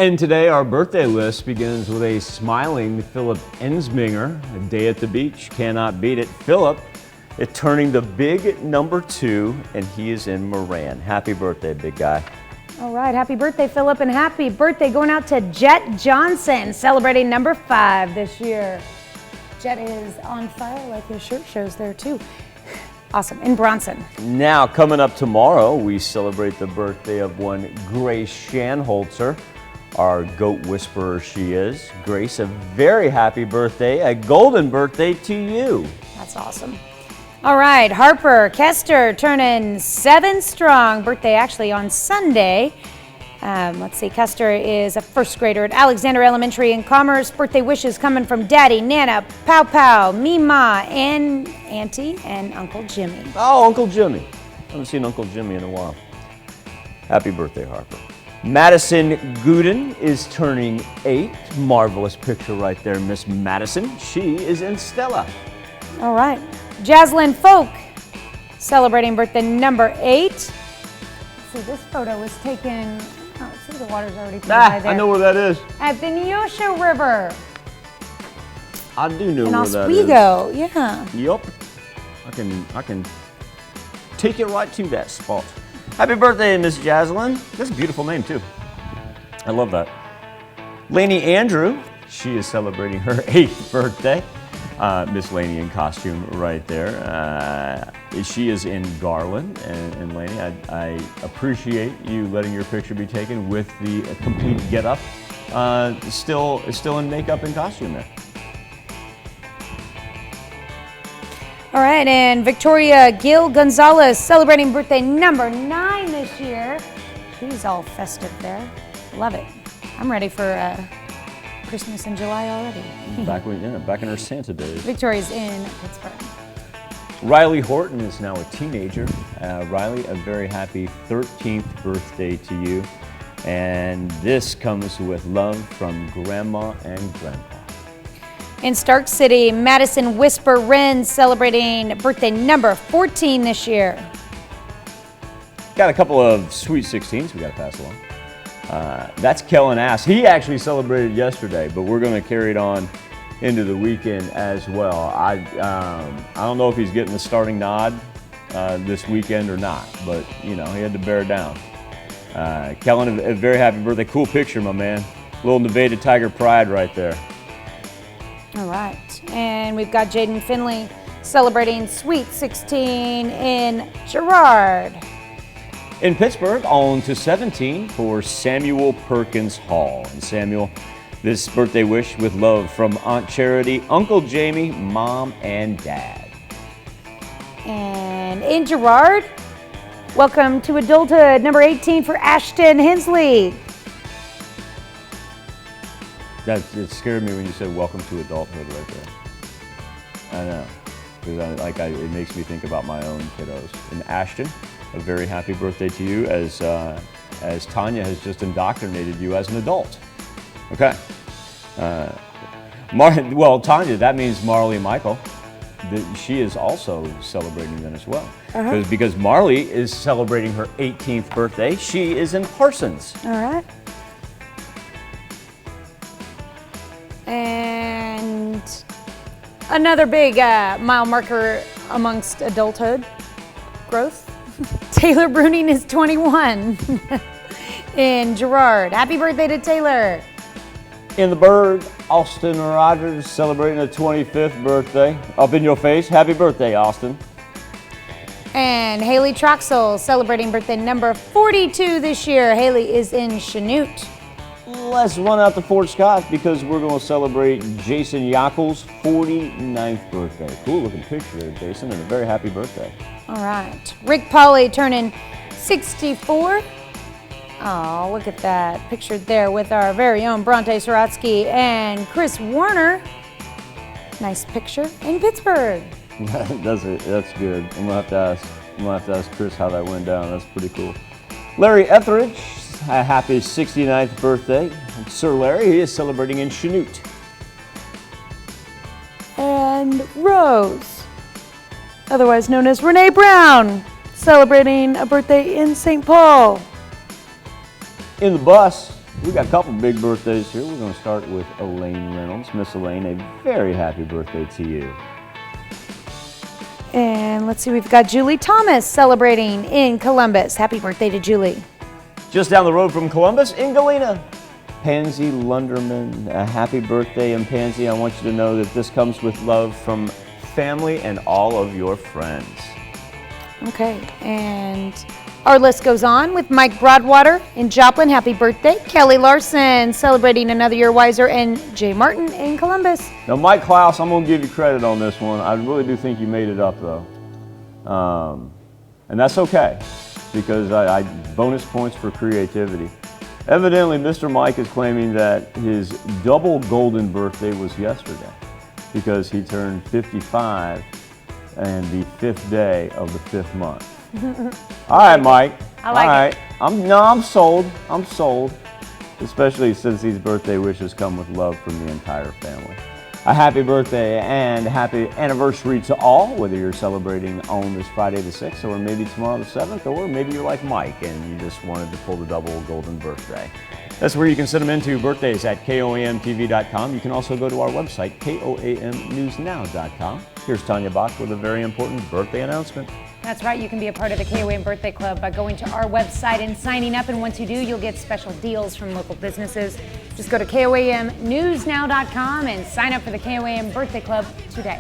And today our birthday list begins with a smiling Philip Ensminger. A day at the beach, cannot beat it. Philip is turning the big number 2, and he is in Moran. Happy birthday, big guy. All right, happy birthday, Philip, and happy birthday going out to Jet Johnson, celebrating number 5 this year. Jet is on fire like his shirt shows there too. Awesome, in Bronson. Now, coming up tomorrow, we celebrate the birthday of one Grace Shanholzer, our goat whisperer she is. Grace, a very happy birthday, a golden birthday to you. That's awesome. All right, Harper Kester turning 7 strong. Birthday actually on Sunday. Let's see, Kester is a first grader at Alexander Elementary in Commerce. Birthday wishes coming from Daddy, Nana, Pow Pow, Mima, and Auntie, and Uncle Jimmy. Oh, Uncle Jimmy. I haven't seen Uncle Jimmy in a while. Happy birthday, Harper. Madison Gooden is turning 8. Marvelous picture right there, Miss Madison. She is in Stella. All right. Jaslyn Folk, celebrating birthday number 8. Let's see, this photo was taken, oh, let's see, the water's already pretty high there. I know where that is. At the Neosho River. I do know where that is. In Oswego, yeah. Yup. I can take you right to that spot. Happy birthday, Miss Jaslyn. That's a beautiful name, too. I love that. Lainey Andrew, she is celebrating her 8th birthday. Miss Lainey in costume right there. She is in Garland, and Lainey, I appreciate you letting your picture be taken with the complete get-up. Still in makeup and costume there. All right, and Victoria Gil Gonzalez celebrating birthday number 9 this year. She's all festive there. Love it. I'm ready for Christmas in July already. Back in her Santa days. Victoria's in Pittsburgh. Riley Horton is now a teenager. Riley, a very happy 13th birthday to you. And this comes with love from Grandma and Grandpa. In Stark City, Madison Whisper Wren celebrating birthday number 14 this year. Got a couple of sweet 16s we got to pass along. That's Kellen Ass. He actually celebrated yesterday, but we're going to carry it on into the weekend as well. I don't know if he's getting the starting nod this weekend or not, but you know, he had to bear down. Kellen, a very happy birthday. Cool picture, my man. Little Nevada Tiger Pride right there. All right, and we've got Jaden Finley celebrating Sweet 16 in Girard. In Pittsburgh, on to 17 for Samuel Perkins Hall. And Samuel, this birthday wish with love from Aunt Charity, Uncle Jamie, Mom, and Dad. And in Girard, welcome to adulthood, number 18 for Ashton Hensley. It scared me when you said welcome to adulthood right there. I know, because it makes me think about my own kiddos. And Ashton, a very happy birthday to you as Tanya has just indoctrinated you as an adult. Okay. Well, Tanya, that means Marley Michael. She is also celebrating then as well. Because Marley is celebrating her 18th birthday. She is in Parsons. All right. And another big mile marker amongst adulthood growth. Taylor Bruning is 21 in Girard. Happy birthday to Taylor. In the Bird, Austin Rogers celebrating a 25th birthday. Up in your face. Happy birthday, Austin. And Haley Troxel celebrating birthday number 42 this year. Haley is in Chanute. Let's run out to Fort Scott because we're going to celebrate Jason Yackel's 49th birthday. Cool looking picture there, Jason, and a very happy birthday. All right. Rick Polly turning 64. Oh, look at that. Pictured there with our very own Bronte Sorotsky and Chris Warner. Nice picture in Pittsburgh. That's good. I'm gonna have to ask Chris how that went down. That's pretty cool. Larry Etheridge, a happy 69th birthday. Sir Larry, he is celebrating in Chanute. And Rose, otherwise known as Renee Brown, celebrating a birthday in St. Paul. In the bus, We got a couple big birthdays here. We're going to start with Elaine Reynolds. Miss Elaine, a very happy birthday to you. And let's see, we've got Julie Thomas celebrating in Columbus. Happy birthday to Julie. Just down the road from Columbus, in Galena, Pansy Lunderman. A happy birthday, and Pansy, I want you to know that this comes with love from family and all of your friends. Okay, and our list goes on with Mike Broadwater in Joplin. Happy birthday. Kelly Larson celebrating another year wiser, and Jay Martin in Columbus. Now, Mike Klaus, I'm going to give you credit on this one. I really do think you made it up, though. And that's okay, because I bonus points for creativity. Evidently, Mr. Mike is claiming that his double golden birthday was yesterday because he turned 55 and the 5th day of the 5th month. All right, Mike. I like it. I'm sold. I'm sold. Especially since these birthday wishes come with love from the entire family. A happy birthday and happy anniversary to all, whether you're celebrating on this Friday the 6th or maybe tomorrow the 7th, or maybe you're like Mike and you just wanted to pull the double golden birthday. That's where you can send them into birthdays at KOAMTV.com. You can also go to our website, KOAMNewsNow.com. Here's Tanya Bach with a very important birthday announcement. That's right, you can be a part of the KOAM Birthday Club by going to our website and signing up, and once you do, you'll get special deals from local businesses. Just go to KOAMNewsNow.com and sign up for the KOAM Birthday Club today.